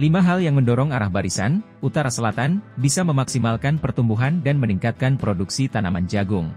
5 hal yang mendorong arah barisan utara selatan bisa memaksimalkan pertumbuhan dan meningkatkan produksi tanaman jagung.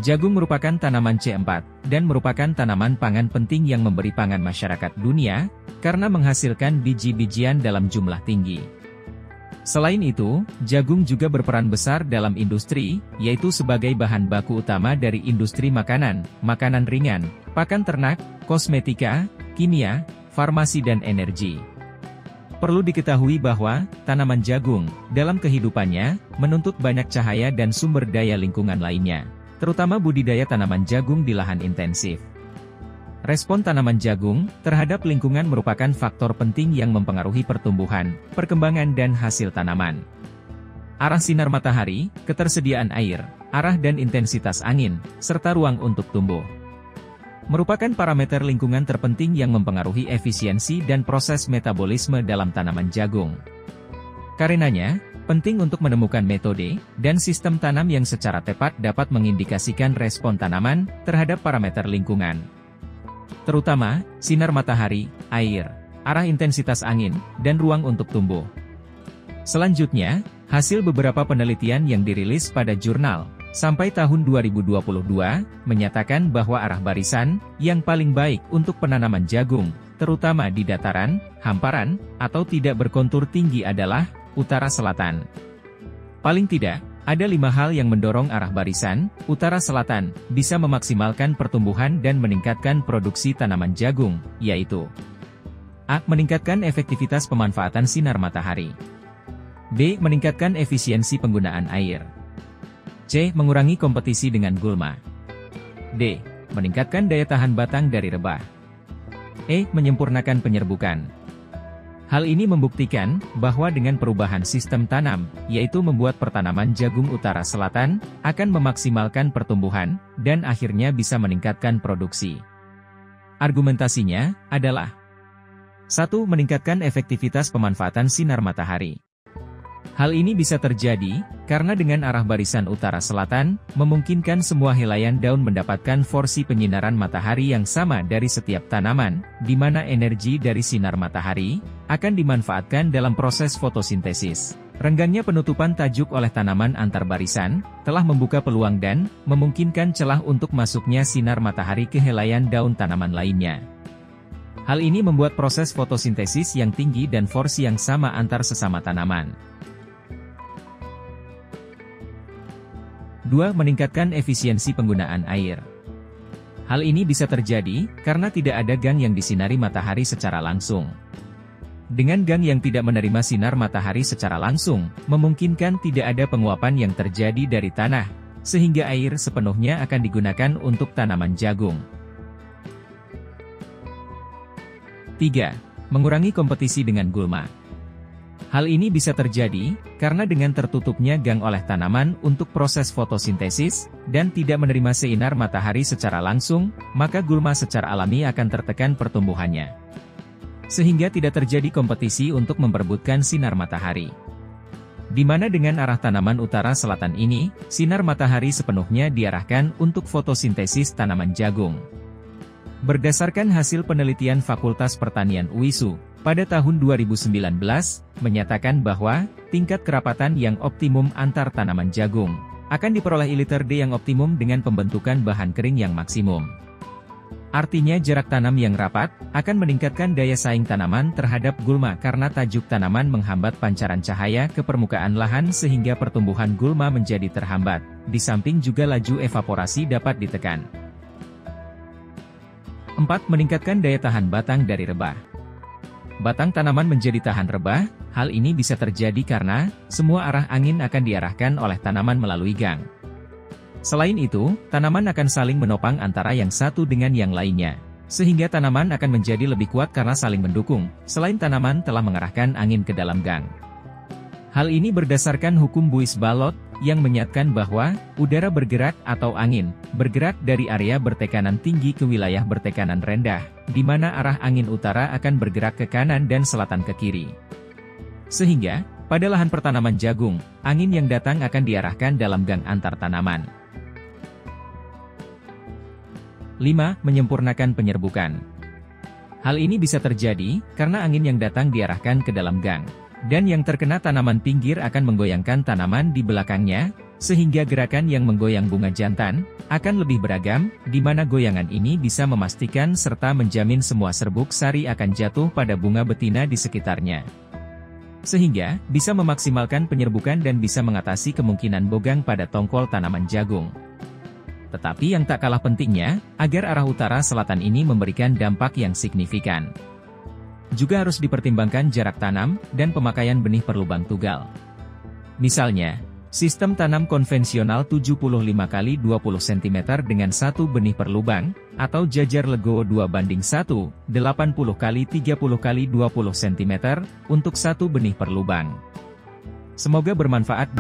Jagung merupakan tanaman C4, dan merupakan tanaman pangan penting yang memberi pangan masyarakat dunia, karena menghasilkan biji-bijian dalam jumlah tinggi. Selain itu, jagung juga berperan besar dalam industri, yaitu sebagai bahan baku utama dari industri makanan, makanan ringan, pakan ternak, kosmetika, kimia, farmasi dan energi. Perlu diketahui bahwa, tanaman jagung, dalam kehidupannya, menuntut banyak cahaya dan sumber daya lingkungan lainnya, terutama budidaya tanaman jagung di lahan intensif. Respon tanaman jagung terhadap lingkungan merupakan faktor penting yang mempengaruhi pertumbuhan, perkembangan dan hasil tanaman. Arah sinar matahari, ketersediaan air, arah dan intensitas angin, serta ruang untuk tumbuh merupakan parameter lingkungan terpenting yang mempengaruhi efisiensi dan proses metabolisme dalam tanaman jagung. Karenanya, penting untuk menemukan metode dan sistem tanam yang secara tepat dapat mengindikasikan respon tanaman terhadap parameter lingkungan, terutama sinar matahari, air, arah intensitas angin, dan ruang untuk tumbuh. Selanjutnya, hasil beberapa penelitian yang dirilis pada jurnal sampai tahun 2022 menyatakan bahwa arah barisan yang paling baik untuk penanaman jagung, terutama di dataran, hamparan, atau tidak berkontur tinggi adalah utara selatan. Paling tidak, ada 5 hal yang mendorong arah barisan utara selatan bisa memaksimalkan pertumbuhan dan meningkatkan produksi tanaman jagung, yaitu A. Meningkatkan efektivitas pemanfaatan sinar matahari. B. Meningkatkan efisiensi penggunaan air. C. Mengurangi kompetisi dengan gulma. D. Meningkatkan daya tahan batang dari rebah. E. Menyempurnakan penyerbukan. Hal ini membuktikan bahwa dengan perubahan sistem tanam, yaitu membuat pertanaman jagung utara selatan, akan memaksimalkan pertumbuhan, dan akhirnya bisa meningkatkan produksi. Argumentasinya adalah 1. Meningkatkan efektivitas pemanfaatan sinar matahari. Hal ini bisa terjadi, karena dengan arah barisan utara selatan, memungkinkan semua helaian daun mendapatkan porsi penyinaran matahari yang sama dari setiap tanaman, di mana energi dari sinar matahari akan dimanfaatkan dalam proses fotosintesis. Renggangnya penutupan tajuk oleh tanaman antar barisan, telah membuka peluang dan memungkinkan celah untuk masuknya sinar matahari ke helaian daun tanaman lainnya. Hal ini membuat proses fotosintesis yang tinggi dan porsi yang sama antar sesama tanaman. 2. Meningkatkan efisiensi penggunaan air. Hal ini bisa terjadi, karena tidak ada gang yang disinari matahari secara langsung. Dengan gang yang tidak menerima sinar matahari secara langsung, memungkinkan tidak ada penguapan yang terjadi dari tanah, sehingga air sepenuhnya akan digunakan untuk tanaman jagung. 3. Mengurangi kompetisi dengan gulma. Hal ini bisa terjadi, karena dengan tertutupnya gang oleh tanaman untuk proses fotosintesis, dan tidak menerima sinar matahari secara langsung, maka gulma secara alami akan tertekan pertumbuhannya. Sehingga tidak terjadi kompetisi untuk memperebutkan sinar matahari. Di mana dengan arah tanaman utara selatan ini, sinar matahari sepenuhnya diarahkan untuk fotosintesis tanaman jagung. Berdasarkan hasil penelitian Fakultas Pertanian UISU, pada tahun 2019, menyatakan bahwa tingkat kerapatan yang optimum antar tanaman jagung akan diperoleh ILiter D yang optimum dengan pembentukan bahan kering yang maksimum. Artinya jarak tanam yang rapat akan meningkatkan daya saing tanaman terhadap gulma karena tajuk tanaman menghambat pancaran cahaya ke permukaan lahan sehingga pertumbuhan gulma menjadi terhambat. Di samping juga laju evaporasi dapat ditekan. 4. Meningkatkan daya tahan batang dari rebah. Batang tanaman menjadi tahan rebah, hal ini bisa terjadi karena semua arah angin akan diarahkan oleh tanaman melalui gang. Selain itu, tanaman akan saling menopang antara yang satu dengan yang lainnya, sehingga tanaman akan menjadi lebih kuat karena saling mendukung, selain tanaman telah mengarahkan angin ke dalam gang. Hal ini berdasarkan hukum Buys-Ballot, yang menyatakan bahwa udara bergerak atau angin bergerak dari area bertekanan tinggi ke wilayah bertekanan rendah, di mana arah angin utara akan bergerak ke kanan dan selatan ke kiri. Sehingga, pada lahan pertanaman jagung, angin yang datang akan diarahkan dalam gang antar tanaman. 5. Menyempurnakan penyerbukan. Hal ini bisa terjadi karena angin yang datang diarahkan ke dalam gang, dan yang terkena tanaman pinggir akan menggoyangkan tanaman di belakangnya, sehingga gerakan yang menggoyang bunga jantan akan lebih beragam, di mana goyangan ini bisa memastikan serta menjamin semua serbuk sari akan jatuh pada bunga betina di sekitarnya. Sehingga, bisa memaksimalkan penyerbukan dan bisa mengatasi kemungkinan bogang pada tongkol tanaman jagung. Tetapi yang tak kalah pentingnya, agar arah utara-selatan ini memberikan dampak yang signifikan. Juga harus dipertimbangkan jarak tanam, dan pemakaian benih per lubang tugal. Misalnya, sistem tanam konvensional 75 x 20 cm dengan satu benih per lubang, atau jajar Lego 2:1, 80 x 30 x 20 cm, untuk satu benih per lubang. Semoga bermanfaat.